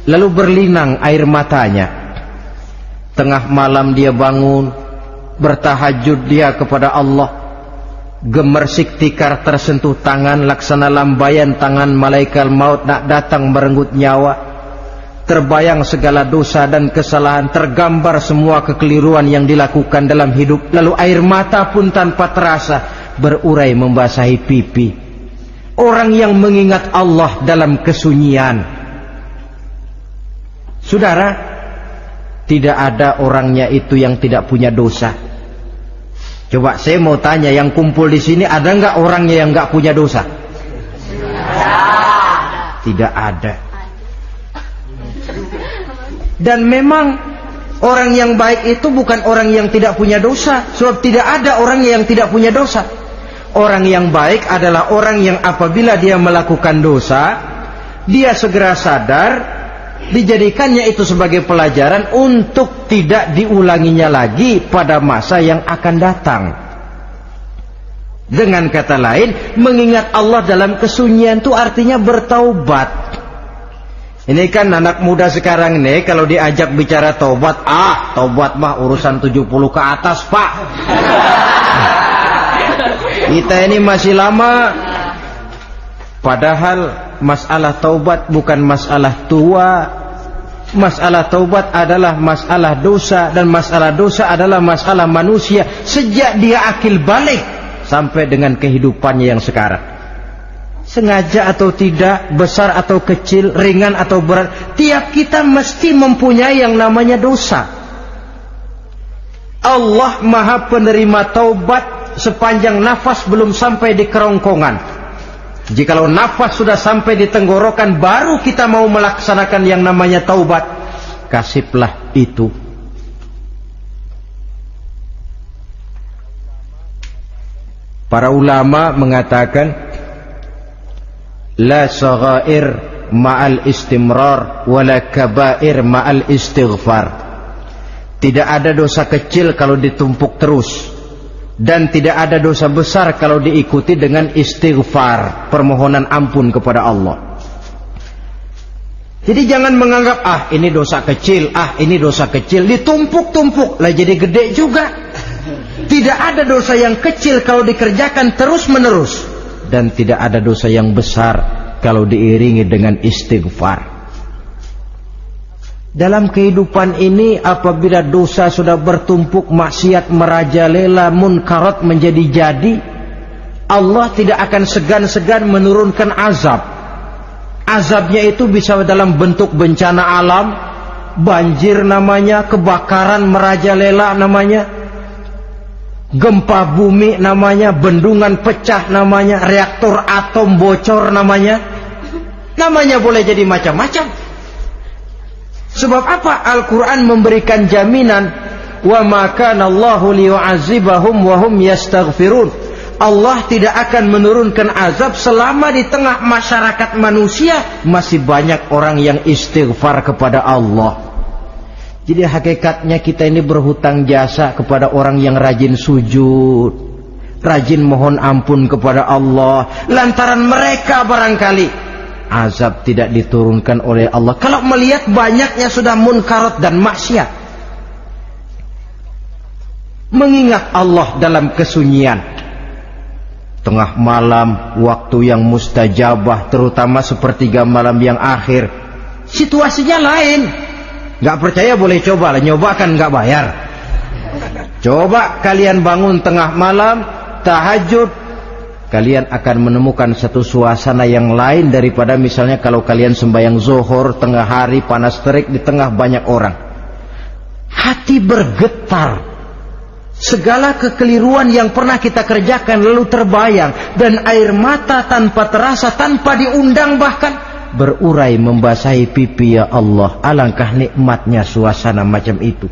lalu berlinang air matanya. Tengah malam dia bangun, bertahajud dia kepada Allah. Gemersik tikar tersentuh tangan, laksana lambaian tangan malaikat maut nak datang merenggut nyawa. Terbayang segala dosa dan kesalahan, tergambar semua kekeliruan yang dilakukan dalam hidup. Lalu air mata pun tanpa terasa berurai membasahi pipi. Orang yang mengingat Allah dalam kesunyian. Saudara, tidak ada orangnya itu yang tidak punya dosa. Coba saya mau tanya, yang kumpul di sini ada nggak orangnya yang nggak punya dosa? Tidak ada. Dan memang orang yang baik itu bukan orang yang tidak punya dosa, sebab tidak ada orang yang tidak punya dosa. Orang yang baik adalah orang yang apabila dia melakukan dosa, dia segera sadar, dijadikannya itu sebagai pelajaran untuk tidak diulanginya lagi pada masa yang akan datang. Dengan kata lain, mengingat Allah dalam kesunyian itu artinya bertaubat. Ini kan anak muda sekarang ini kalau diajak bicara taubat, taubat mah urusan 70 ke atas, Pak. Kita ini masih lama. Padahal masalah taubat bukan masalah tua. Masalah taubat adalah masalah dosa, dan masalah dosa adalah masalah manusia sejak dia akil balik sampai dengan kehidupannya yang sekarang. Sengaja atau tidak, besar atau kecil, ringan atau berat, tiap kita mesti mempunyai yang namanya dosa. Allah Maha penerima taubat sepanjang nafas belum sampai di kerongkongan. Jikalau nafas sudah sampai di tenggorokan, baru kita mau melaksanakan yang namanya taubat. Kasihlah itu. Para ulama mengatakan, la saghair ma'al istimrar wala kabair ma'al istighfar. Tidak ada dosa kecil kalau ditumpuk terus, dan tidak ada dosa besar kalau diikuti dengan istighfar, permohonan ampun kepada Allah. Jadi jangan menganggap ini dosa kecil, ini dosa kecil, ditumpuk-tumpuk lah jadi gede juga. Tidak ada dosa yang kecil kalau dikerjakan terus-menerus, dan tidak ada dosa yang besar kalau diiringi dengan istighfar. Dalam kehidupan ini apabila dosa sudah bertumpuk, maksiat merajalela, munkarat menjadi jadi, Allah tidak akan segan-segan menurunkan azab. Azabnya itu bisa dalam bentuk bencana alam, banjir namanya, kebakaran merajalela namanya, gempa bumi namanya, bendungan pecah namanya, reaktor atom bocor namanya. Namanya boleh jadi macam-macam. Sebab apa? Al-Quran memberikan jaminan, wa ma kana Allahu liyu'adzibahum wa hum yastaghfirun. Allah tidak akan menurunkan azab selama di tengah masyarakat manusia masih banyak orang yang istighfar kepada Allah. Jadi hakikatnya kita ini berhutang jasa kepada orang yang rajin sujud, rajin mohon ampun kepada Allah. Lantaran mereka barangkali azab tidak diturunkan oleh Allah kalau melihat banyaknya sudah munkarat dan maksiat. Mengingat Allah dalam kesunyian, tengah malam, waktu yang mustajabah, terutama sepertiga malam yang akhir, situasinya lain. Gak percaya boleh coba lah, nyoba kan gak bayar. Coba kalian bangun tengah malam, tahajud, kalian akan menemukan satu suasana yang lain daripada misalnya kalau kalian sembahyang zuhur tengah hari panas terik di tengah banyak orang. Hati bergetar. Segala kekeliruan yang pernah kita kerjakan lalu terbayang, dan air mata tanpa terasa, tanpa diundang bahkan berurai membasahi pipi. Ya Allah, alangkah nikmatnya suasana macam itu,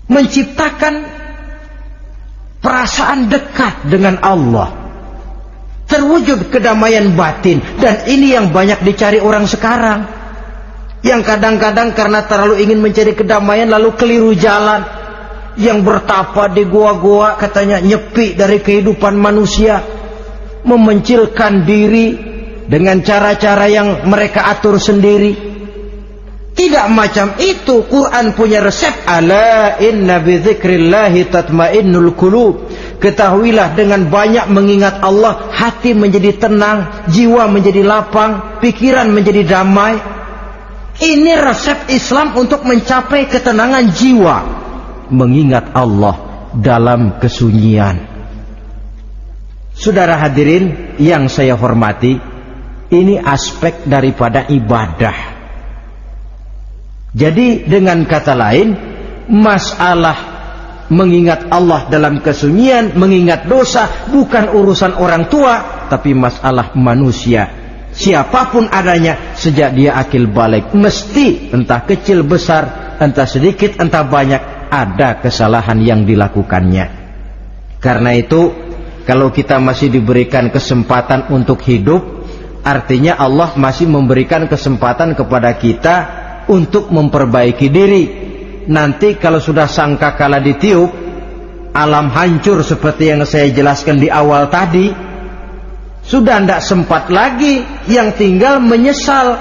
menciptakan perasaan dekat dengan Allah, terwujud kedamaian batin. Dan ini yang banyak dicari orang sekarang, yang kadang-kadang karena terlalu ingin mencari kedamaian lalu keliru jalan, yang bertapa di gua-gua katanya nyepi dari kehidupan manusia, memencilkan diri dengan cara-cara yang mereka atur sendiri. Tidak macam itu. Quran punya resep. Ala inna bi dzikrillahi tatmainnul qulub. Ketahuilah, dengan banyak mengingat Allah, hati menjadi tenang, jiwa menjadi lapang, pikiran menjadi damai. Ini resep Islam untuk mencapai ketenangan jiwa. Mengingat Allah dalam kesunyian. Saudara hadirin yang saya hormati, ini aspek daripada ibadah. Jadi dengan kata lain, masalah Mengingat Allah dalam kesunyian, mengingat dosa, bukan urusan orang tua, tapi masalah manusia. Siapapun adanya, sejak dia akil balik, mesti entah kecil besar, entah sedikit entah banyak, ada kesalahan yang dilakukannya. Karena itu, kalau kita masih diberikan kesempatan untuk hidup, artinya Allah masih memberikan kesempatan kepada kita untuk memperbaiki diri. Nanti kalau sudah sangkakala ditiup, alam hancur seperti yang saya jelaskan di awal tadi, sudah tidak sempat lagi, yang tinggal menyesal.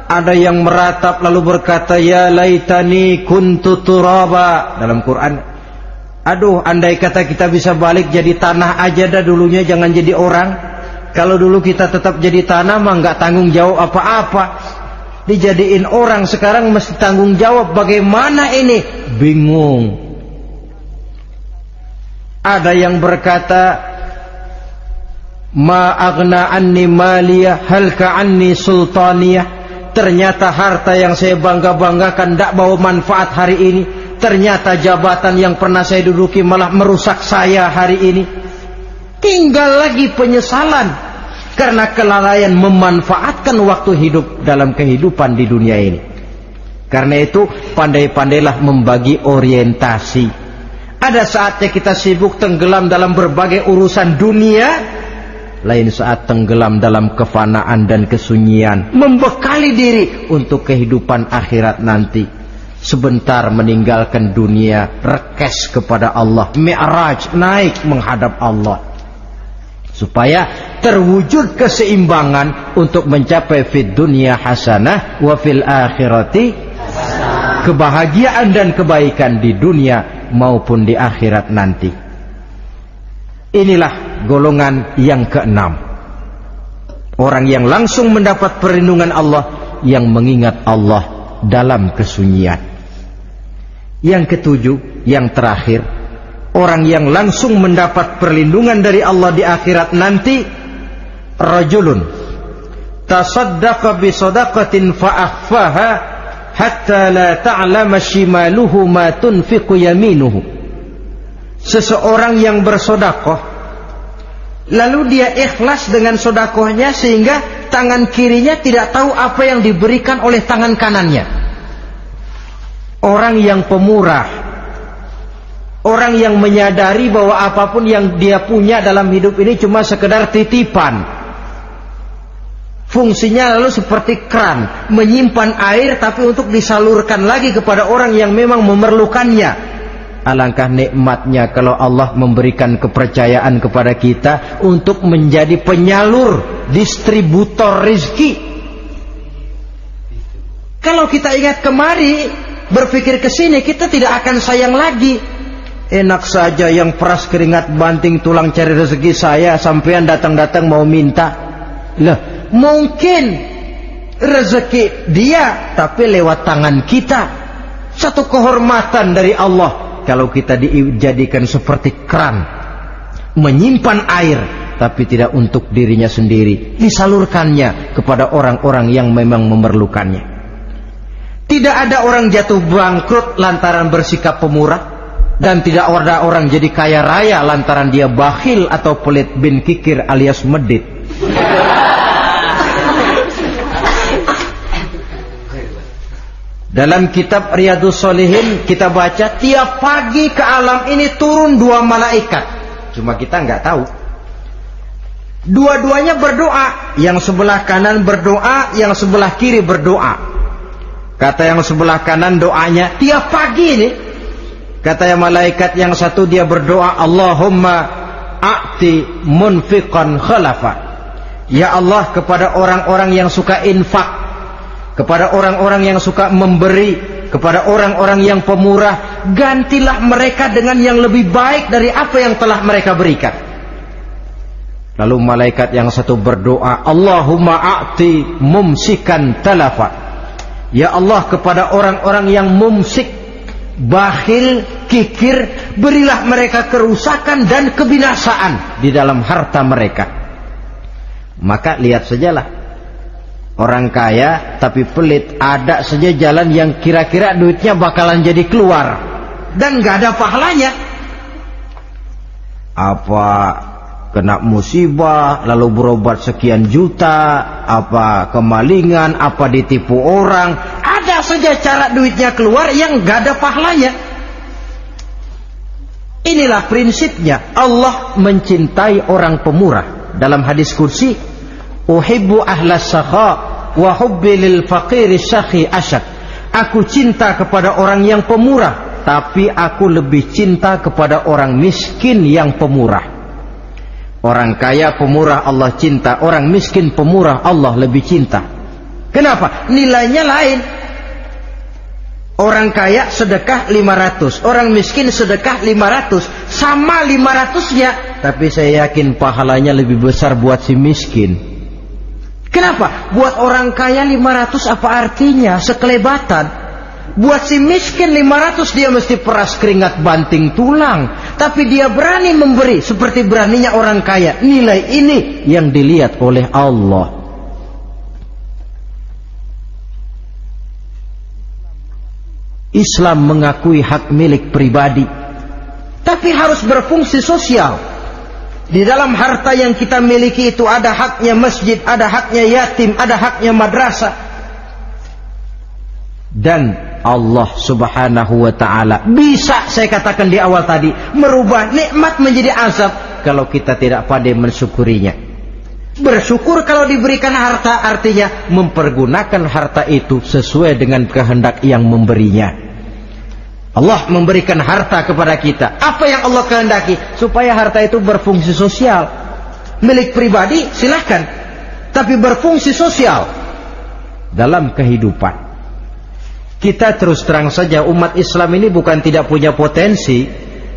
Ada yang meratap lalu berkata, ya laitani kuntu turaba. Dalam Quran, aduh andai kata kita bisa balik jadi tanah aja dah dulunya, jangan jadi orang. Kalau dulu kita tetap jadi tanah mah nggak tanggung jawab apa-apa. Dijadiin orang sekarang mesti tanggung jawab. Bagaimana ini? Bingung. Ada yang berkata, ma aghna anni maliyah halka anni sultaniyah. Ternyata harta yang saya bangga-banggakan tidak bawa manfaat hari ini. Ternyata jabatan yang pernah saya duduki malah merusak saya hari ini. Tinggal lagi penyesalan karena kelalaian memanfaatkan waktu hidup dalam kehidupan di dunia ini. Karena itu pandai-pandailah membagi orientasi. Ada saatnya kita sibuk tenggelam dalam berbagai urusan dunia, lain saat tenggelam dalam kefanaan dan kesunyian, membekali diri untuk kehidupan akhirat nanti. Sebentar meninggalkan dunia, rekes kepada Allah, mi'raj, naik menghadap Allah, supaya terwujud keseimbangan untuk mencapai fid dunya hasanah wa fil akhirati hasanah. Kebahagiaan dan kebaikan di dunia maupun di akhirat nanti. Inilah golongan yang keenam, orang yang langsung mendapat perlindungan Allah, yang mengingat Allah dalam kesunyian. Yang ketujuh, yang terakhir, orang yang langsung mendapat perlindungan dari Allah di akhirat nanti, rajulun tasaddaqa bi sadaqatin fa akhfaha hatta la ta'lama shimaluhu ma tunfiqu yaminuhu. Seseorang yang bersedekah, lalu dia ikhlas dengan sedekahnya sehingga tangan kirinya tidak tahu apa yang diberikan oleh tangan kanannya. Orang yang pemurah, orang yang menyadari bahwa apapun yang dia punya dalam hidup ini cuma sekedar titipan. Fungsinya lalu seperti keran, menyimpan air tapi untuk disalurkan lagi kepada orang yang memang memerlukannya. Alangkah nikmatnya kalau Allah memberikan kepercayaan kepada kita untuk menjadi penyalur, distributor rezeki. Kalau kita ingat kemari, berpikir ke sini, kita tidak akan sayang lagi. Enak saja yang peras keringat banting tulang cari rezeki saya, sampean datang-datang mau minta. Lah, mungkin rezeki dia tapi lewat tangan kita. Satu kehormatan dari Allah kalau kita dijadikan seperti keran, menyimpan air tapi tidak untuk dirinya sendiri, disalurkannya kepada orang-orang yang memang memerlukannya. Tidak ada orang jatuh bangkrut lantaran bersikap pemurah, dan tidak ada orang jadi kaya raya lantaran dia bakhil atau pelit bin kikir alias medit. Dalam kitab Riyadhus Shalihin kita baca, tiap pagi ke alam ini turun 2 malaikat. Cuma kita nggak tahu. Dua-duanya berdoa. Yang sebelah kanan berdoa, yang sebelah kiri berdoa. Kata yang sebelah kanan doanya tiap pagi ini. Kata yang malaikat yang satu dia berdoa, Allahumma a'ti munfiqan khalafa. Ya Allah, kepada orang-orang yang suka infak, kepada orang-orang yang suka memberi, kepada orang-orang yang pemurah, gantilah mereka dengan yang lebih baik dari apa yang telah mereka berikan. Lalu malaikat yang satu berdoa, Allahumma a'ti mumsikan talafa. Ya Allah, kepada orang-orang yang mumsik, bakhil, kikir, berilah mereka kerusakan dan kebinasaan di dalam harta mereka. Maka lihat sajalah, orang kaya tapi pelit, ada saja jalan yang kira-kira duitnya bakalan jadi keluar dan gak ada pahalanya. apa kena musibah lalu berobat sekian juta, apa kemalingan, apa ditipu orang, ada saja cara duitnya keluar yang gak ada pahalanya. Inilah prinsipnya. Allah mencintai orang pemurah. Dalam hadis kursi, uhibbu ahlas sakha wa hubbi lil faqiri syakhi asyak. Aku cinta kepada orang yang pemurah, tapi aku lebih cinta kepada orang miskin yang pemurah. Orang kaya pemurah Allah cinta, orang miskin pemurah Allah lebih cinta. Kenapa? Nilainya lain. Orang kaya sedekah 500, orang miskin sedekah 500, sama 500-nya, tapi saya yakin pahalanya lebih besar buat si miskin. Kenapa? Buat orang kaya 500 apa artinya? Sekelebatan. Buat si miskin 500 dia mesti peras keringat banting tulang, tapi dia berani memberi seperti beraninya orang kaya. Nilai ini yang dilihat oleh Allah. Islam mengakui hak milik pribadi, tapi harus berfungsi sosial. Di dalam harta yang kita miliki itu ada haknya masjid, ada haknya yatim, ada haknya madrasah. Dan Allah subhanahu wa ta'ala bisa, saya katakan di awal tadi, merubah nikmat menjadi azab kalau kita tidak pandai mensyukurinya. Bersyukur kalau diberikan harta artinya mempergunakan harta itu sesuai dengan kehendak yang memberinya. Allah memberikan harta kepada kita. Apa yang Allah kehendaki? Supaya harta itu berfungsi sosial. Milik pribadi silahkan, tapi berfungsi sosial dalam kehidupan. Kita terus terang saja, umat Islam ini bukan tidak punya potensi,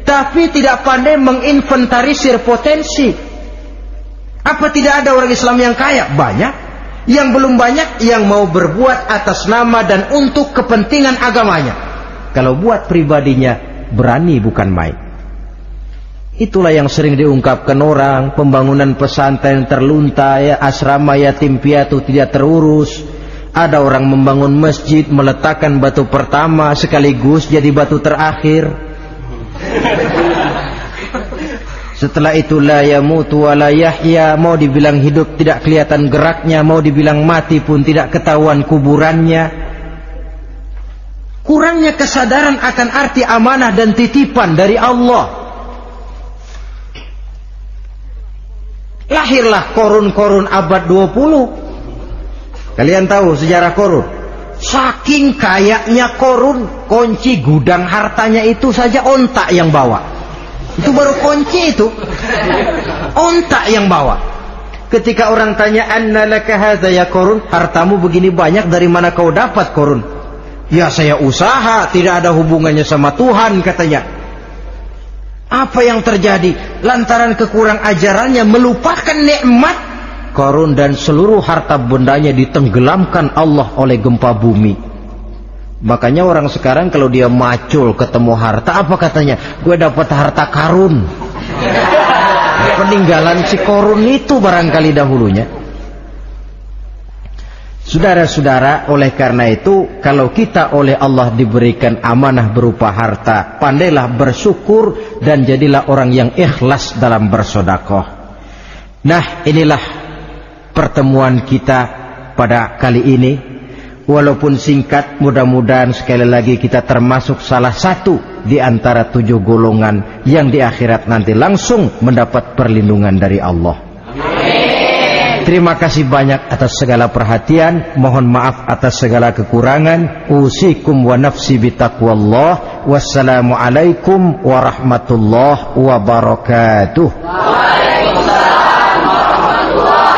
tapi tidak pandai menginventarisir potensi. Apa tidak ada orang Islam yang kaya? Banyak. Yang belum banyak yang mau berbuat atas nama dan untuk kepentingan agamanya. Kalau buat pribadinya berani bukan main. Itulah yang sering diungkapkan orang, pembangunan pesantren terlunta, ya, asrama yatim piatu tidak terurus. Ada orang membangun masjid, meletakkan batu pertama sekaligus jadi batu terakhir. Setelah itu la yamutu wa la yahya, mau dibilang hidup tidak kelihatan geraknya, mau dibilang mati pun tidak ketahuan kuburannya. Kurangnya kesadaran akan arti amanah dan titipan dari Allah. Lahirlah korun-korun abad 20. Kalian tahu sejarah korun? Saking kayanya korun, kunci gudang hartanya itu saja onta yang bawa. Itu baru kunci itu. Onta yang bawa. Ketika orang tanya, "Anna laka hadza ya korun?" Hartamu begini banyak, dari mana kau dapat korun? Ya saya usaha, tidak ada hubungannya sama Tuhan katanya. Apa yang terjadi? Lantaran kekurang ajarannya melupakan nikmat, korun dan seluruh harta bendanya ditenggelamkan Allah oleh gempa bumi. Makanya orang sekarang kalau dia macul ketemu harta, apa katanya? Gue dapat harta karun. Peninggalan si korun itu barangkali dahulunya. Saudara-saudara, oleh karena itu, kalau kita oleh Allah diberikan amanah berupa harta, pandailah bersyukur dan jadilah orang yang ikhlas dalam bersedekah. Nah, inilah pertemuan kita pada kali ini. Walaupun singkat, mudah-mudahan sekali lagi kita termasuk salah satu di antara 7 golongan yang di akhirat nanti langsung mendapat perlindungan dari Allah. Terima kasih banyak atas segala perhatian. Mohon maaf atas segala kekurangan. Usikum wa nafsi bitaqwallah. Wassalamualaikum warahmatullahi wabarakatuh. Waalaikumsalam warahmatullahi